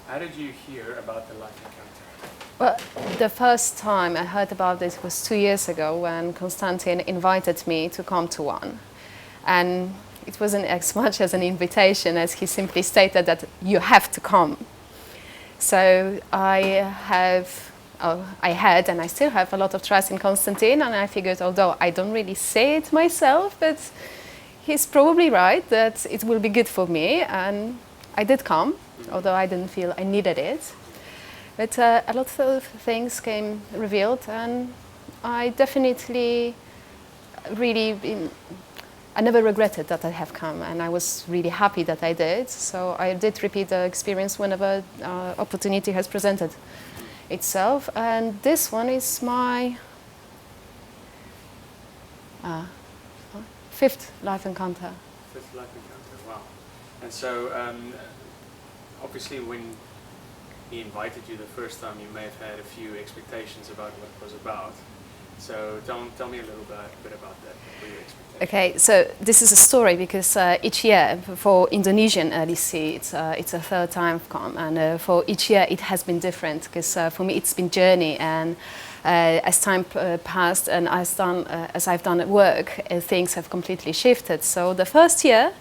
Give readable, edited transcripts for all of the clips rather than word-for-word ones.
How did you hear about the life encounter? Well, the first time I heard about this was 2 years ago when Konstantin invited me to come to one. And it wasn't as much as an invitation as he simply stated that you have to come. So I had and I still have a lot of trust in Konstantin, and I figured, although I don't really say it myself, but he's probably right that it will be good for me, and I did come, although I didn't feel I needed it. But a lot of things came revealed, and I definitely I never regretted that I have come, and I was really happy that I did. So I did repeat the experience whenever opportunity has presented itself. And this one is my fifth life encounter. Fifth life encounter, wow. And so, obviously when he invited you the first time, you may have had a few expectations about what it was about. So tell me a little bit about that. What were your expectations? Okay, so this is a story because each year for Indonesian Orassy, it's a third time I've come, and for each year it has been different because for me it's been journey, and as time passed and as I've done at work, things have completely shifted. So the first year,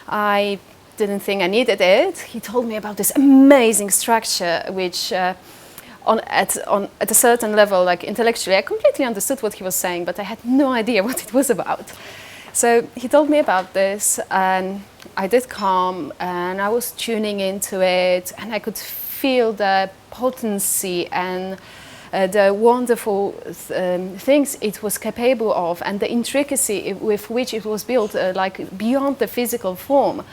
I didn't think I needed it. He told me about this amazing structure, which at a certain level, like intellectually, I completely understood what he was saying, but I had no idea what it was about. So he told me about this, and I did come, and I was tuning into it, and I could feel the potency and the wonderful things it was capable of, and the intricacy with which it was built, like beyond the physical form.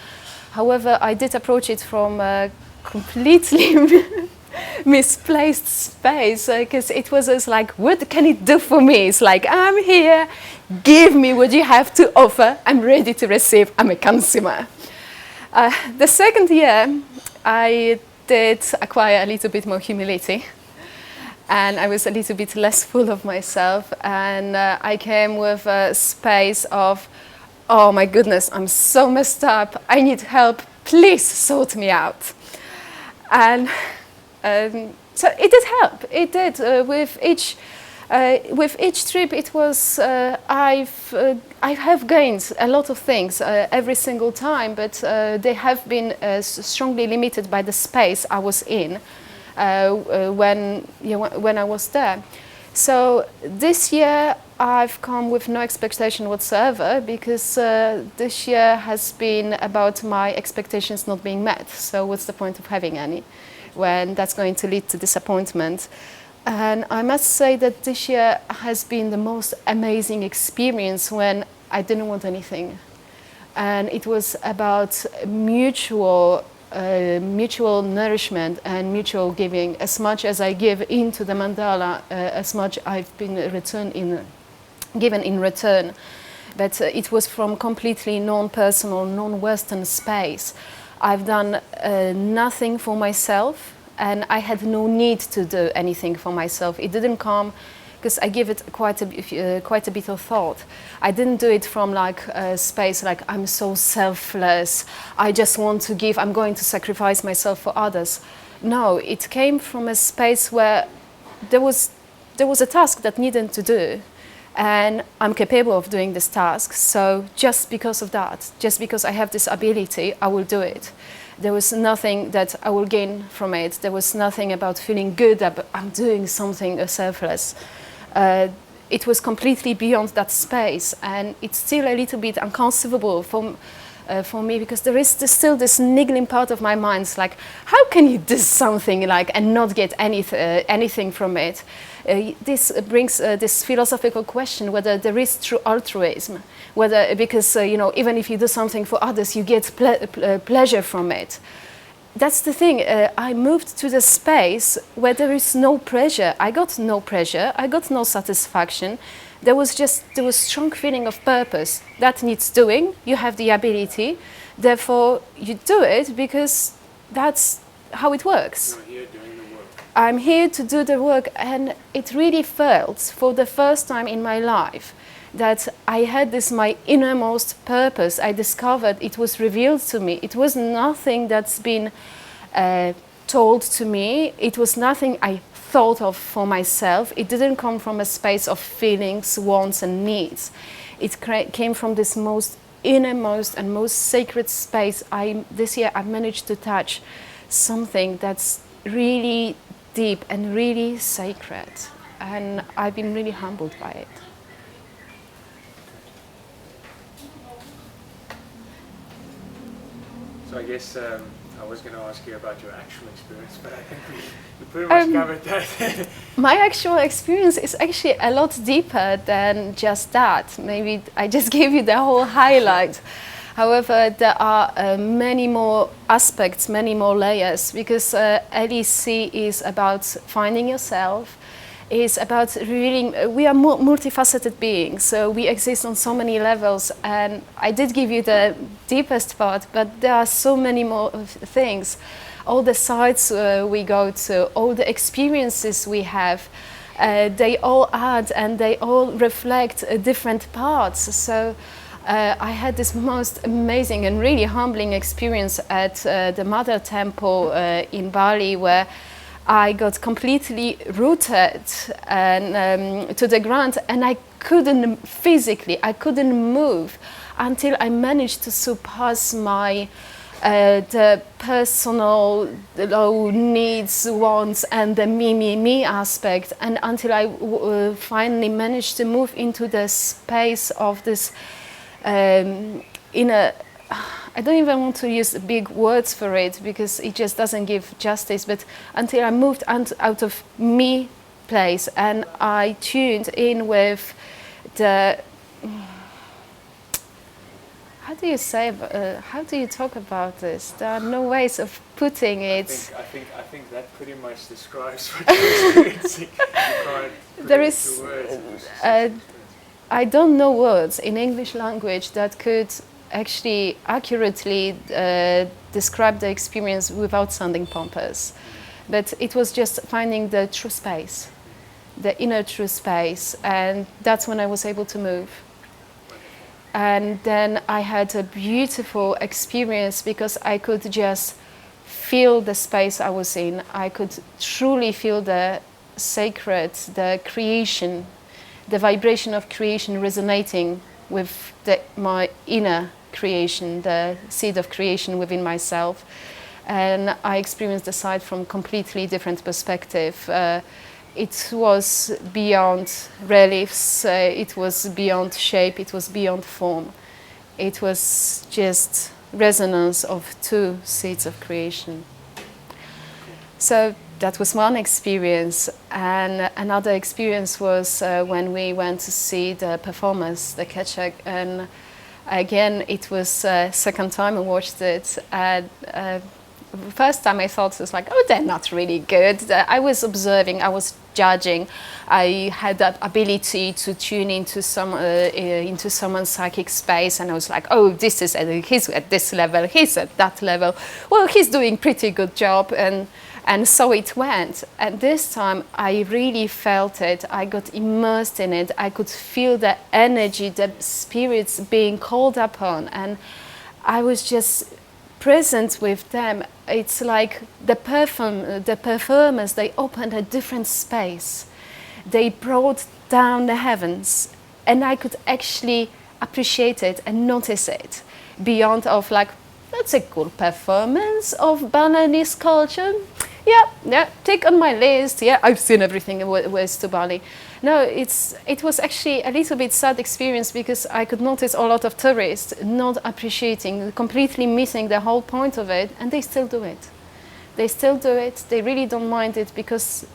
However, I did approach it from a completely misplaced space, because it was just like, what can it do for me? It's like, I'm here, give me what you have to offer, I'm ready to receive, I'm a consumer. The second year, I did acquire a little bit more humility, and I was a little bit less full of myself, and I came with a space of, oh my goodness, I'm so messed up, I need help, please sort me out. And so it did help. It did. With each trip, it was I have gained a lot of things every single time, but they have been strongly limited by the space I was in when I was there. So this year I've come with no expectation whatsoever, because this year has been about my expectations not being met. So what's the point of having any, when that's going to lead to disappointment? And I must say that this year has been the most amazing experience when I didn't want anything. And it was about mutual nourishment and mutual giving. As much as I give into the mandala, as much I've been given in return. But it was from completely non-personal, non-Western space. I've done nothing for myself, and I had no need to do anything for myself. It didn't come because I give it quite a bit of thought. I didn't do it from like a space like, I'm so selfless, I just want to give, I'm going to sacrifice myself for others. No, it came from a space where there was a task that needed to do, and I'm capable of doing this task. So just because of that, just because I have this ability, I will do it. There was nothing that I will gain from it. There was nothing about feeling good that I'm doing something selfless. It was completely beyond that space, and it's still a little bit unconceivable for me, because there is still this niggling part of my mind. It's like, how can you do something like and not get anything from it? This brings this philosophical question whether there is true altruism, whether because even if you do something for others, you get pleasure from it. That's the thing. I moved to the space where there is no pressure. I got no pressure. I got no satisfaction. There was strong feeling of purpose. That needs doing. You have the ability. Therefore, you do it because that's how it works. You're here doing the work. I'm here to do the work, and it really felt for the first time in my life that I had my innermost purpose. I discovered it was revealed to me. It was nothing that's been told to me. It was nothing I thought of for myself. It didn't come from a space of feelings, wants and needs. It came from this most innermost and most sacred space. This year I managed to touch something that's really deep and really sacred, and I've been really humbled by it. So I guess I was going to ask you about your actual experience, but I think we pretty much covered that. My actual experience is actually a lot deeper than just that. Maybe I just gave you the whole highlight. However, there are many more aspects, many more layers, because LEC is about finding yourself, is about really, we are multifaceted beings, so we exist on so many levels, and I did give you the deepest part, but there are so many more things. All the sites we go to, all the experiences we have, they all add and they all reflect different parts. So I had this most amazing and really humbling experience at the Mother Temple in Bali, where I got completely rooted and, to the ground, and I couldn't physically, I couldn't move until I managed to surpass my the personal low needs, wants, and the me aspect, and until I finally managed to move into the space of this inner, I don't even want to use big words for it because it just doesn't give justice, but until I moved out of me place and I tuned in with the, how do you say, how do you talk about this? There are no ways of putting it. I think that pretty much describes what you're experiencing. You can't put There it is, into words. I don't know words in English language that could actually accurately describe the experience without sounding pompous. But it was just finding the true space, the inner true space, and that's when I was able to move. And then I had a beautiful experience because I could just feel the space I was in. I could truly feel the sacred, the creation, the vibration of creation resonating with my inner creation, the seed of creation within myself. And I experienced the site from a completely different perspective. It was beyond reliefs, it was beyond shape, it was beyond form. It was just resonance of two seeds of creation. So that was one experience, and another experience was when we went to see the performers, the Ketchak, and again it was second time I watched it. First time I thought it was like, oh, they're not really good. I was observing, I was judging. I had that ability to tune into someone's psychic space, and I was like, oh, he's at this level, he's at that level. Well, he's doing pretty good job, and so it went. And this time I really felt it. I got immersed in it. I could feel the energy, the spirits being called upon, and I was just present with them. It's like the performers, they opened a different space. They brought down the heavens, and I could actually appreciate it and notice it beyond of like, that's a cool performance of Balinese culture. Yeah, tick on my list. Yeah, I've seen everything in West to Bali. No, it was actually a little bit sad experience because I could notice a lot of tourists not appreciating, completely missing the whole point of it, and they still do it. They still do it. They really don't mind it because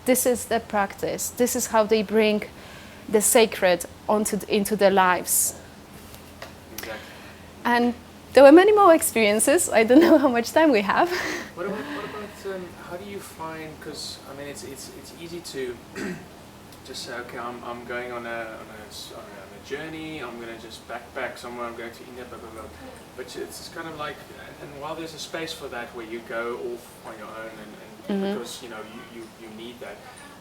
this is their practice. This is how they bring the sacred into their lives. Exactly. And there were many more experiences. I don't know how much time we have. What about how do you find? Because I mean, it's easy to just say, okay, I'm going on a journey. I'm going to just backpack somewhere. I'm going to India, blah blah blah. But it's kind of like, and while there's a space for that where you go off on your own, and because you need that.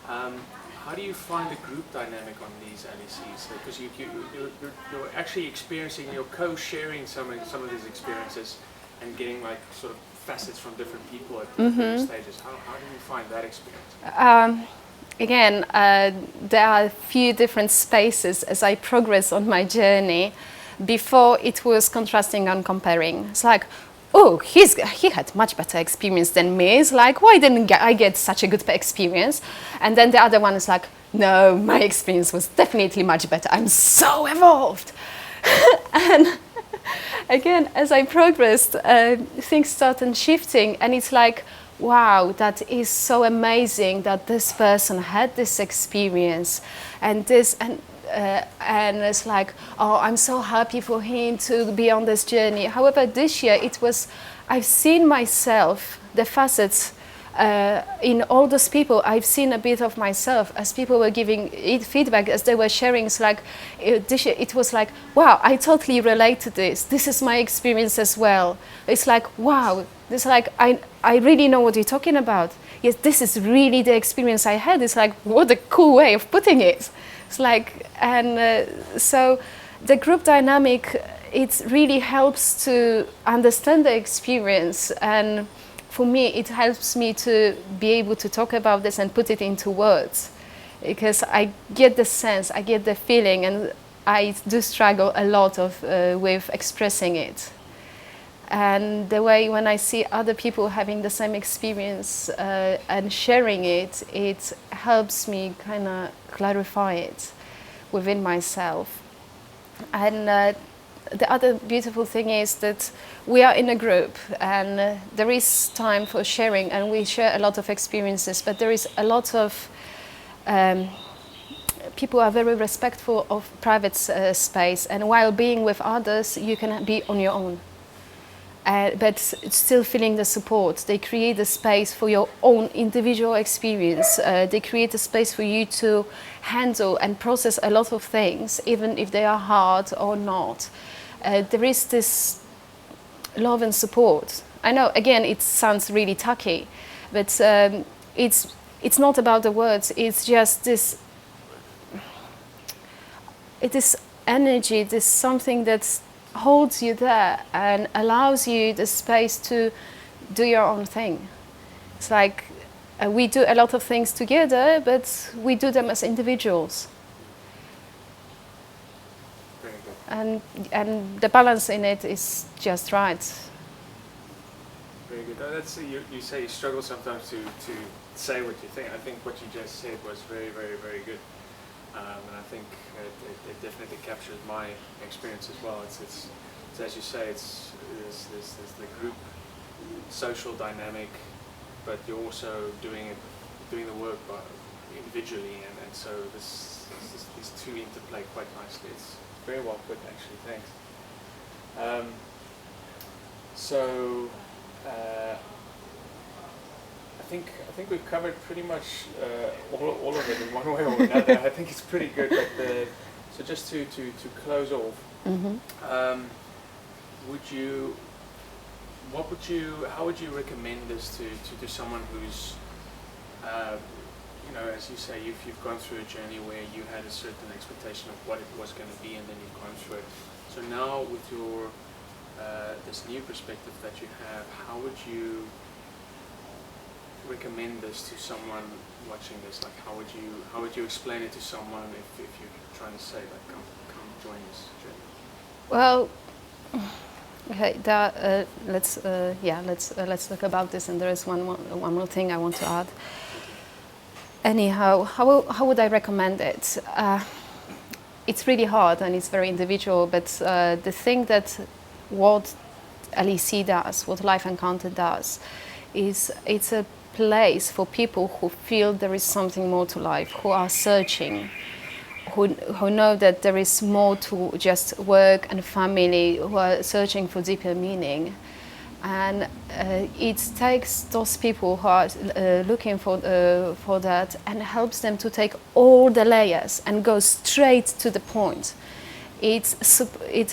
How do you find the group dynamic on these LECs? Because you're actually experiencing, you're co-sharing some of these experiences and getting like sort of facets from different people at different stages. How do you find that experience? Again, there are a few different spaces as I progress on my journey. Before it was contrasting and comparing. It's like, oh, he had much better experience than me. It's like, why didn't I get such a good experience? And then the other one is like, no, my experience was definitely much better. I'm so evolved. And again, as I progressed, things started shifting, and it's like, wow, that is so amazing that this person had this experience, and it's like, oh, I'm so happy for him to be on this journey. However, this year I've seen myself, the facets in all those people. I've seen a bit of myself as people were giving it feedback, as they were sharing. It's like, this year it was like, wow, I totally relate to this. This is my experience as well. It's like, wow, it's like, I really know what you're talking about. Yes, this is really the experience I had. It's like, what a cool way of putting it. It's like, and so the group dynamic, it really helps to understand the experience, and for me it helps me to be able to talk about this and put it into words, because I get the sense, I get the feeling, and I do struggle a lot with expressing it. And the way when I see other people having the same experience and sharing it, it helps me kind of clarify it within myself. And the other beautiful thing is that we are in a group, and there is time for sharing, and we share a lot of experiences, but there is a lot of people are very respectful of private space, and while being with others you can be on your own. But still feeling the support. They create a space for your own individual experience. They create a space for you to handle and process a lot of things, even if they are hard or not. There is this love and support. I know, again, it sounds really tacky, but it's not about the words. It's just this. It is energy. This something that's holds you there and allows you the space to do your own thing. It's like we do a lot of things together, but we do them as individuals. Very good. And the balance in it is just right. Very good. That's you say you struggle sometimes to say what you think. I think what you just said was very, very, very good. And I think it definitely captures my experience as well. It's as you say, it's the group social dynamic, but you're also doing the work individually, and so these two interplay quite nicely. It's very well put, actually. Thanks. I think we've covered pretty much all of it in one way or another. I think it's pretty good. But so just to close off, how would you recommend this to someone who's, as you say, you've gone through a journey where you had a certain expectation of what it was going to be, and then you've gone through it. So now with your this new perspective that you have, how would you recommend this to someone watching this? Like, how would you explain it to someone if you're trying to say, like, come join this journey? Well, okay, let's talk about this. And there is one more thing I want to add. Anyhow, how would I recommend it? It's really hard and it's very individual. But the thing that what LEC does, what Life Encounter does, is it's a place for people who feel there is something more to life, who are searching, who know that there is more to just work and family, who are searching for deeper meaning. And it takes those people who are looking for that and helps them to take all the layers and go straight to the point. It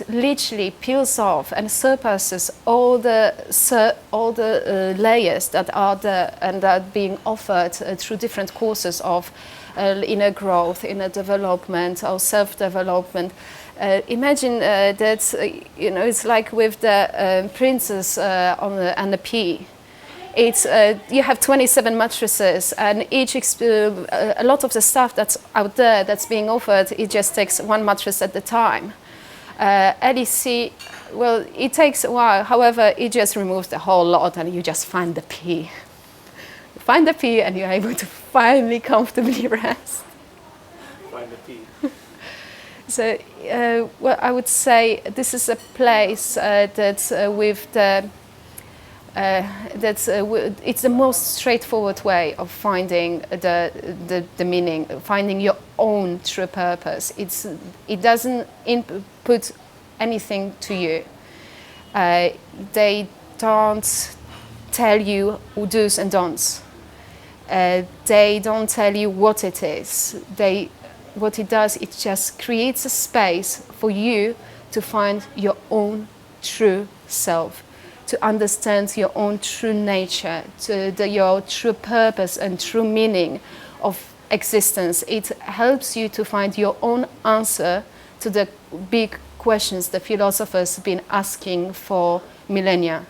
literally peels off and surpasses all the layers that are there and that are being offered through different courses of inner growth, inner development, or self-development. Imagine that it's like with the princess and the pea. It's you have 27 mattresses, and a lot of the stuff that's out there that's being offered, it just takes one mattress at a time. LEC, well, it takes a while. However, it just removes the whole lot, and you just find the pea. You find the pea, and you're able to finally comfortably rest. Find the pea. So, well, I would say this is a place that's with the it's the most straightforward way of finding the meaning, finding your own true purpose. It doesn't input anything to you. They don't tell you do's and don'ts. They don't tell you what it is. What it does, it just creates a space for you to find your own true self, to understand your own true nature, your true purpose and true meaning of existence. It helps you to find your own answer to the big questions the philosophers have been asking for millennia.